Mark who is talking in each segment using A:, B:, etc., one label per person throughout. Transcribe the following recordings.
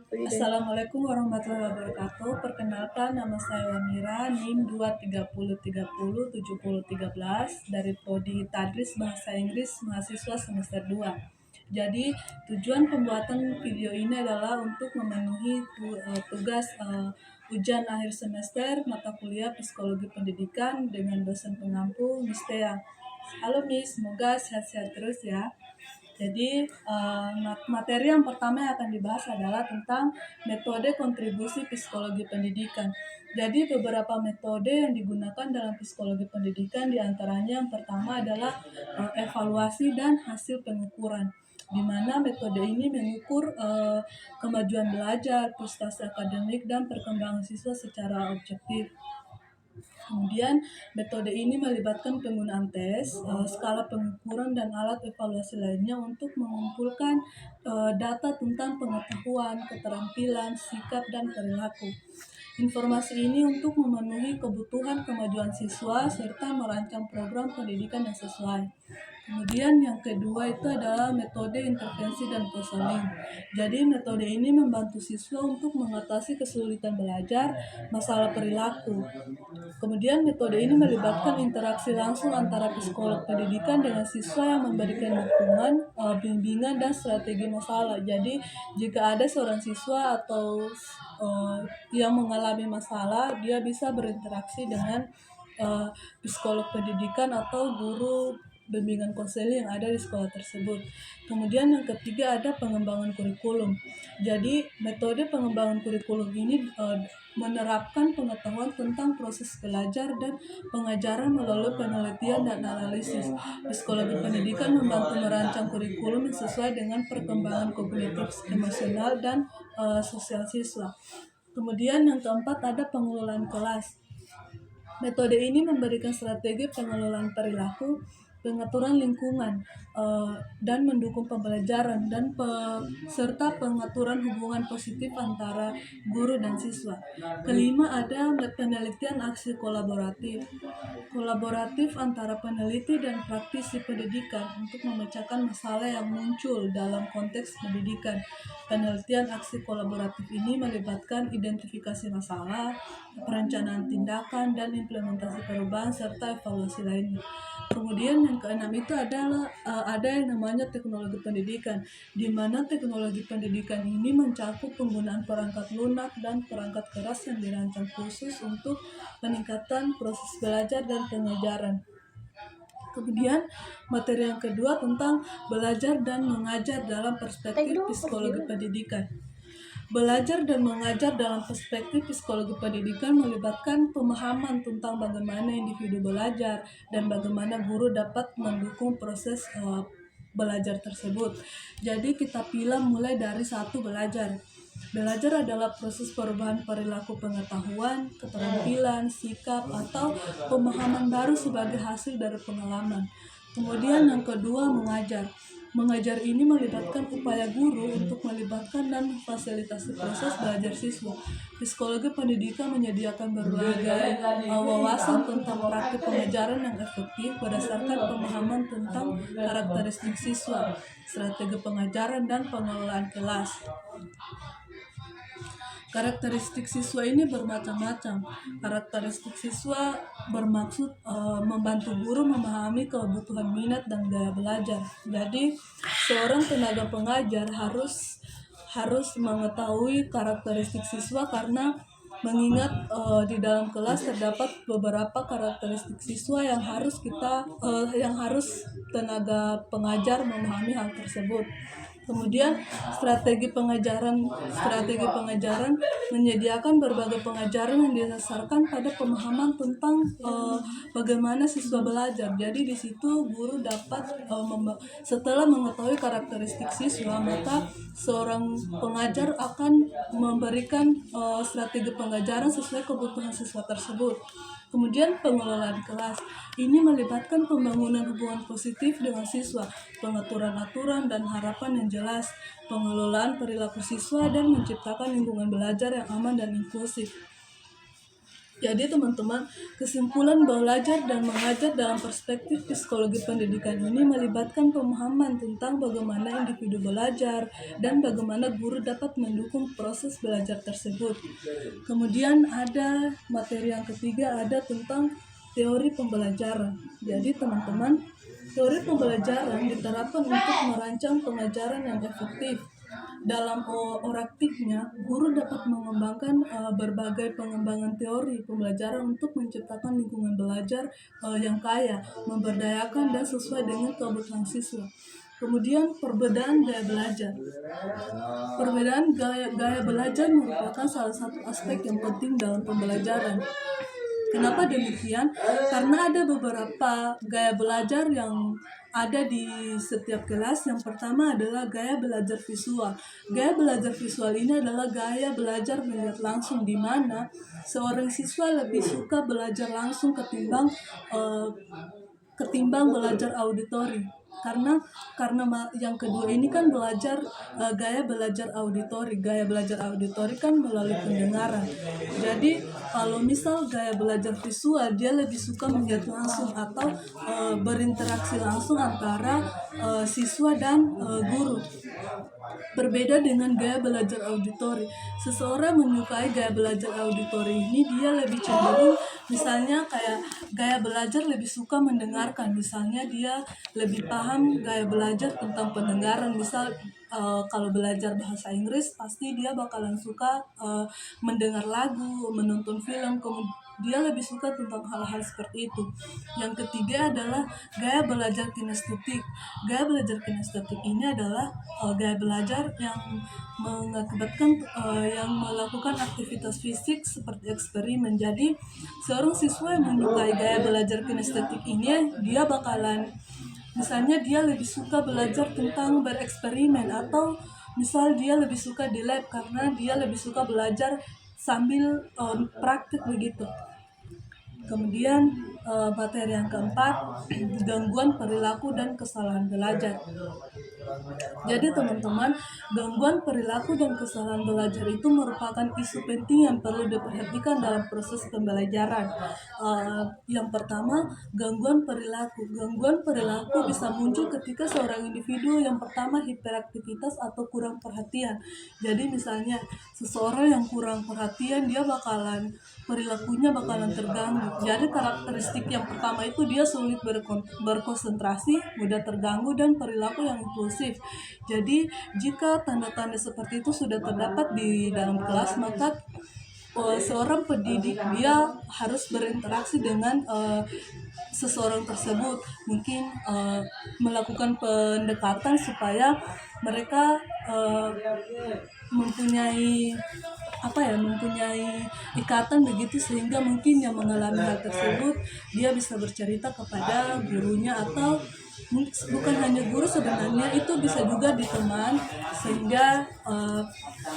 A: Assalamualaikum warahmatullahi wabarakatuh. Perkenalkan, nama saya Wamira, NIM 230307013 dari Prodi Tadris Bahasa Inggris, mahasiswa semester 2. Jadi, tujuan pembuatan video ini adalah untuk memenuhi tugas ujian akhir semester mata kuliah Psikologi Pendidikan dengan dosen pengampu Miss Tea. Halo Miss, semoga sehat-sehat terus ya. Jadi materi yang pertama yang akan dibahas adalah tentang metode kontribusi psikologi pendidikan. Jadi beberapa metode yang digunakan dalam psikologi pendidikan diantaranya yang pertama adalah evaluasi dan hasil pengukuran, di mana metode ini mengukur kemajuan belajar, prestasi akademik, dan perkembangan siswa secara objektif. Kemudian metode ini melibatkan penggunaan tes, skala pengukuran, dan alat evaluasi lainnya untuk mengumpulkan data tentang pengetahuan, keterampilan, sikap, dan perilaku. Informasi ini untuk memenuhi kebutuhan kemajuan siswa serta merancang program pendidikan yang sesuai. Kemudian yang kedua itu adalah metode intervensi dan konseling. Jadi metode ini membantu siswa untuk mengatasi kesulitan belajar, masalah perilaku. Kemudian metode ini melibatkan interaksi langsung antara psikolog pendidikan dengan siswa yang memberikan dukungan, bimbingan, dan strategi masalah. Jadi jika ada seorang siswa atau yang mengalami masalah, dia bisa berinteraksi dengan psikolog pendidikan atau guru bimbingan konseling yang ada di sekolah tersebut. Kemudian yang ketiga ada pengembangan kurikulum. Jadi metode pengembangan kurikulum ini menerapkan pengetahuan tentang proses belajar dan pengajaran melalui penelitian dan analisis. Psikologi pendidikan membantu merancang kurikulum yang sesuai dengan perkembangan kognitif, emosional, dan sosial siswa. Kemudian yang keempat ada pengelolaan kelas. Metode ini memberikan strategi pengelolaan perilaku, pengaturan lingkungan, dan mendukung pembelajaran dan serta pengaturan hubungan positif antara guru dan siswa. Kelima ada penelitian aksi kolaboratif. Kolaboratif antara peneliti dan praktisi pendidikan untuk memecahkan masalah yang muncul dalam konteks pendidikan. Penelitian aksi kolaboratif ini melibatkan identifikasi masalah, perencanaan tindakan, dan implementasi perubahan serta evaluasi lainnya. Kemudian yang keenam itu adalah ada yang namanya teknologi pendidikan, di mana teknologi pendidikan ini mencakup penggunaan perangkat lunak dan perangkat keras yang dirancang khusus untuk peningkatan proses belajar dan pengajaran. Kemudian materi yang kedua tentang belajar dan mengajar dalam perspektif psikologi pendidikan. Belajar dan mengajar dalam perspektif psikologi pendidikan melibatkan pemahaman tentang bagaimana individu belajar dan bagaimana guru dapat mendukung proses belajar tersebut. Jadi kita pilih mulai dari satu belajar. Belajar adalah proses perubahan perilaku pengetahuan, keterampilan, sikap, atau pemahaman baru sebagai hasil dari pengalaman. Kemudian yang kedua mengajar. Mengajar ini melibatkan upaya guru untuk melibatkan dan memfasilitasi proses belajar siswa. Psikologi pendidikan menyediakan berbagai wawasan tentang praktik pengajaran yang efektif berdasarkan pemahaman tentang karakteristik siswa, strategi pengajaran, dan pengelolaan kelas. Karakteristik siswa ini bermacam-macam. Karakteristik siswa bermaksud membantu guru memahami kebutuhan minat dan gaya belajar. Jadi, seorang tenaga pengajar harus mengetahui karakteristik siswa karena mengingat di dalam kelas terdapat beberapa karakteristik siswa yang harus tenaga pengajar memahami hal tersebut. Kemudian strategi pengajaran menyediakan berbagai pengajaran yang didasarkan pada pemahaman tentang bagaimana siswa belajar. Jadi di situ guru dapat setelah mengetahui karakteristik siswa, maka seorang pengajar akan memberikan strategi pengajaran sesuai kebutuhan siswa tersebut. Kemudian pengelolaan kelas ini melibatkan pembangunan hubungan positif dengan siswa, pengaturan aturan dan harapan yang jelas, pengelolaan perilaku siswa, dan menciptakan lingkungan belajar yang aman dan inklusif. Jadi teman-teman, kesimpulan belajar dan mengajar dalam perspektif psikologi pendidikan ini melibatkan pemahaman tentang bagaimana individu belajar dan bagaimana guru dapat mendukung proses belajar tersebut. Kemudian ada materi yang ketiga, ada tentang teori pembelajaran. Jadi teman-teman, teori pembelajaran diterapkan untuk merancang pengajaran yang efektif. Dalam oraktifnya, guru dapat mengembangkan berbagai pengembangan teori pembelajaran untuk menciptakan lingkungan belajar yang kaya, memberdayakan dan sesuai dengan kebutuhan siswa. Kemudian perbedaan gaya belajar. Perbedaan gaya belajar merupakan salah satu aspek yang penting dalam pembelajaran. Kenapa demikian? Karena ada beberapa gaya belajar yang ada di setiap kelas. Yang pertama adalah gaya belajar visual. Gaya belajar visual ini adalah gaya belajar melihat langsung, di mana seorang siswa lebih suka belajar langsung ketimbang belajar auditori. Karena yang kedua ini kan gaya belajar auditori. Gaya belajar auditori kan melalui pendengaran. Jadi kalau misal gaya belajar visual, dia lebih suka melihat langsung atau berinteraksi langsung antara siswa dan guru. Berbeda dengan gaya belajar auditori. Seseorang menyukai gaya belajar auditori ini, dia lebih cenderung, misalnya kayak gaya belajar lebih suka mendengarkan. Misalnya dia lebih paham gaya belajar tentang pendengaran. Misal kalau belajar bahasa Inggris, pasti dia bakalan suka mendengar lagu, menonton film, dia lebih suka tentang hal-hal seperti itu. Yang ketiga adalah gaya belajar kinestetik. Gaya belajar kinestetik ini adalah gaya belajar yang mengakibatkan yang melakukan aktivitas fisik seperti eksperimen. Jadi seorang siswa yang menyukai gaya belajar kinestetik ini, dia bakalan, misalnya dia lebih suka belajar tentang bereksperimen, atau misal dia lebih suka di lab karena dia lebih suka belajar sambil praktik begitu. Kemudian materi yang keempat, gangguan perilaku dan kesalahan belajar. Jadi teman-teman, gangguan perilaku dan kesalahan belajar itu merupakan isu penting yang perlu diperhatikan dalam proses pembelajaran. Yang pertama, gangguan perilaku. Gangguan perilaku bisa muncul ketika seorang individu yang pertama hiperaktivitas atau kurang perhatian. Jadi misalnya seseorang yang kurang perhatian, dia perilakunya bakalan terganggu. Jadi karakteristik yang pertama itu dia sulit berkonsentrasi, mudah terganggu, dan perilaku yang impulsif. Jadi jika tanda-tanda seperti itu sudah terdapat di dalam kelas, maka seorang pendidik dia harus berinteraksi dengan seseorang tersebut, mungkin melakukan pendekatan supaya mereka mempunyai ikatan begitu, sehingga mungkin yang mengalami hal tersebut dia bisa bercerita kepada gurunya, atau bukan hanya guru, sebenarnya itu bisa juga di teman, sehingga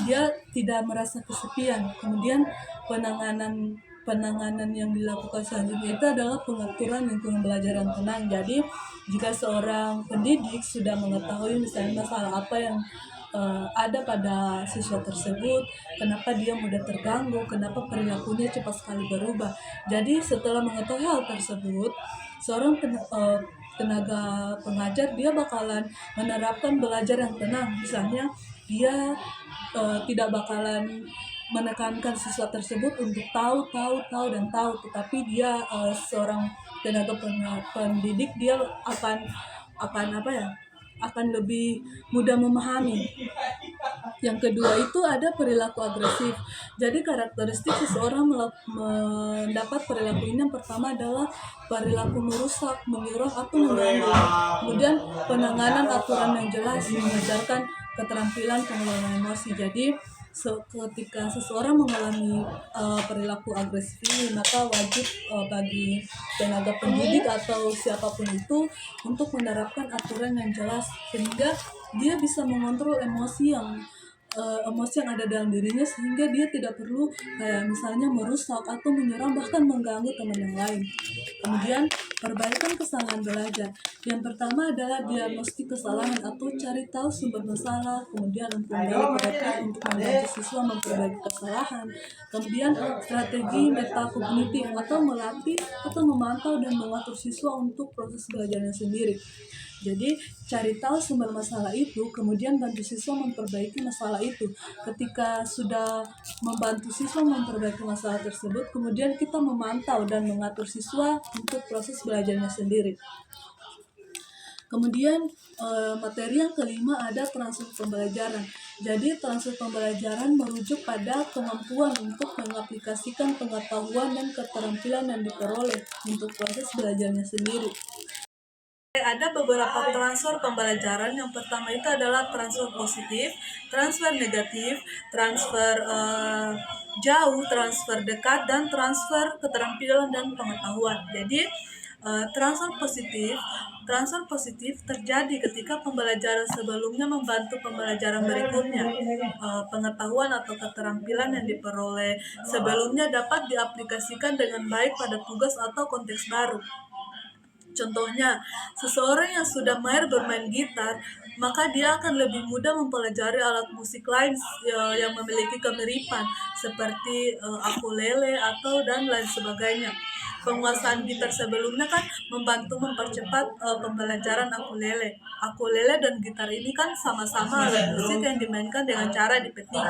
A: dia tidak merasa kesepian. Kemudian penanganan yang dilakukan selanjutnya itu adalah pengaturan lingkungan belajar yang tenang. Jadi jika seorang pendidik sudah mengetahui misalnya masalah apa yang ada pada siswa tersebut, kenapa dia mudah terganggu, kenapa perilakunya cepat sekali berubah. Jadi setelah mengetahui hal tersebut, seorang tenaga pengajar dia bakalan menerapkan belajar yang tenang. Misalnya dia tidak bakalan menekankan siswa tersebut untuk tahu, tetapi dia seorang tenaga pendidik, dia akan lebih mudah memahami. Yang kedua itu ada perilaku agresif. Jadi karakteristik seseorang mendapat perilaku ini, yang pertama adalah perilaku merusak, menyerang atau mengganggu. Kemudian penanganan aturan yang jelas, mengajarkan keterampilan pengelolaan emosi. Jadi ketika seseorang mengalami perilaku agresif ini, maka wajib bagi tenaga pendidik atau siapapun itu untuk menerapkan aturan yang jelas, sehingga dia bisa mengontrol emosi yang ada dalam dirinya, sehingga dia tidak perlu kayak misalnya merusak atau menyerang, bahkan mengganggu teman yang lain. Kemudian perbaikan kesalahan belajar. Yang pertama adalah diagnostik kesalahan atau cari tahu sumber masalah, kemudian mempelajari kreatif untuk membantu siswa memperbaiki kesalahan. Kemudian strategi metakognitif atau melatih atau memantau dan mengatur siswa untuk proses belajarnya sendiri. Jadi cari tahu sumber masalah itu, kemudian bantu siswa memperbaiki masalah itu. Ketika sudah membantu siswa memperbaiki masalah tersebut, kemudian kita memantau dan mengatur siswa untuk proses belajarnya sendiri. Kemudian materi yang kelima ada transfer pembelajaran. Jadi transfer pembelajaran merujuk pada kemampuan untuk mengaplikasikan pengetahuan dan keterampilan yang diperoleh untuk proses belajarnya sendiri. Ada beberapa transfer pembelajaran. Yang pertama itu adalah transfer positif, transfer negatif, transfer jauh, transfer dekat, dan transfer keterampilan dan pengetahuan. Jadi transfer positif terjadi ketika pembelajaran sebelumnya membantu pembelajaran berikutnya. Pengetahuan atau keterampilan yang diperoleh sebelumnya dapat diaplikasikan dengan baik pada tugas atau konteks baru. Contohnya, seseorang yang sudah mahir bermain gitar, maka dia akan lebih mudah mempelajari alat musik lain yang memiliki kemiripan, seperti ukulele atau dan lain sebagainya. Penguasaan gitar sebelumnya kan membantu mempercepat pembelajaran ukulele. Ukulele dan gitar ini kan sama-sama alat musik yang dimainkan dengan cara dipetik.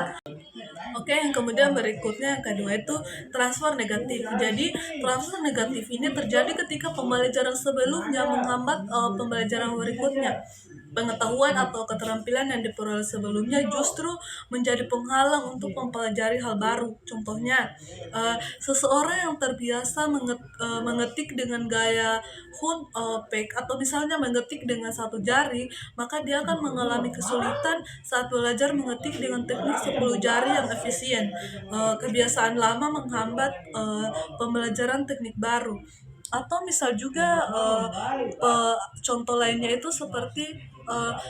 A: Oke, yang kemudian berikutnya yang kedua itu transfer negatif. Jadi transfer negatif ini terjadi ketika pembelajaran sebelumnya menghambat pembelajaran berikutnya. Pengetahuan atau keterampilan yang diperoleh sebelumnya justru menjadi penghalang untuk mempelajari hal baru. Contohnya, seseorang yang terbiasa mengetik dengan gaya pek atau misalnya mengetik dengan satu jari, maka dia akan mengalami kesulitan saat belajar mengetik dengan teknik 10 jari yang efisien. Kebiasaan lama menghambat pembelajaran teknik baru. Atau misal juga contoh lainnya itu seperti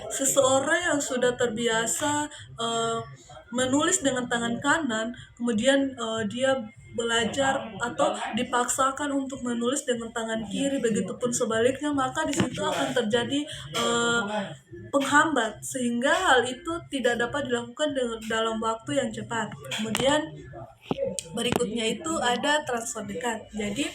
A: seseorang yang sudah terbiasa menulis dengan tangan kanan, kemudian dia belajar atau dipaksakan untuk menulis dengan tangan kiri, begitupun sebaliknya, maka di situ akan terjadi penghambat sehingga hal itu tidak dapat dilakukan dalam waktu yang cepat. Kemudian berikutnya itu ada transfer dekat. Jadi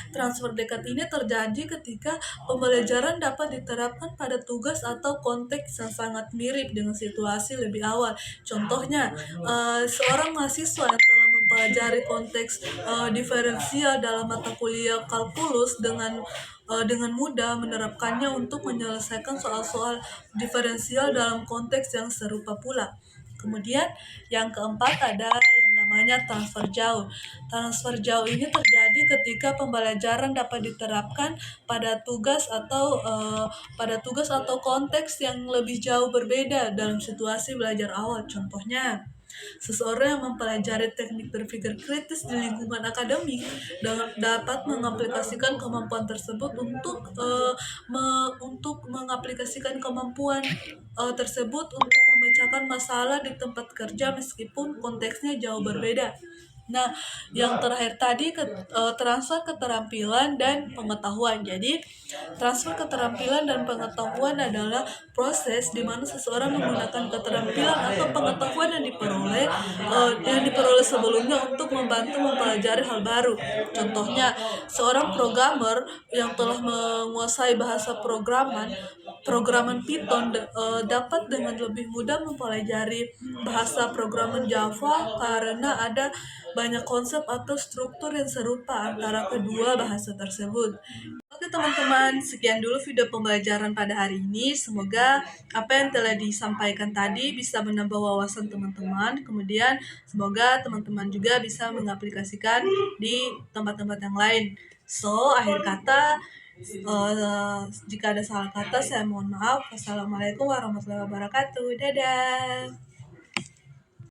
A: transfer dekat ini terjadi ketika pembelajaran dapat diterapkan pada tugas atau konteks yang sangat mirip dengan situasi lebih awal. Contohnya, seorang mahasiswa yang telah mempelajari konteks diferensial dalam mata kuliah kalkulus dengan mudah menerapkannya untuk menyelesaikan soal-soal diferensial dalam konteks yang serupa pula. Kemudian yang keempat ada yang namanya transfer jauh. Transfer jauh ini terjadi ketika pembelajaran dapat diterapkan pada tugas atau konteks yang lebih jauh berbeda dalam situasi belajar awal. Contohnya, seseorang yang mempelajari teknik berpikir kritis di lingkungan akademik dapat mengaplikasikan kemampuan tersebut untuk mengaplikasikan kemampuan tersebut untuk memecahkan masalah di tempat kerja meskipun konteksnya jauh berbeda. Nah, yang terakhir tadi transfer keterampilan dan pengetahuan. Jadi, transfer keterampilan dan pengetahuan adalah proses di mana seseorang menggunakan keterampilan atau pengetahuan yang diperoleh sebelumnya untuk membantu mempelajari hal baru. Contohnya, seorang programmer yang telah menguasai bahasa programan Python dapat dengan lebih mudah mempelajari bahasa programan Java karena ada banyak konsep atau struktur yang serupa antara kedua bahasa tersebut. Oke teman-teman, sekian dulu video pembelajaran pada hari ini. Semoga apa yang telah disampaikan tadi bisa menambah wawasan teman-teman. Kemudian semoga teman-teman juga bisa mengaplikasikan di tempat-tempat yang lain. So, akhir kata, jika ada salah kata saya mohon maaf. Wassalamualaikum warahmatullahi wabarakatuh. Dadah.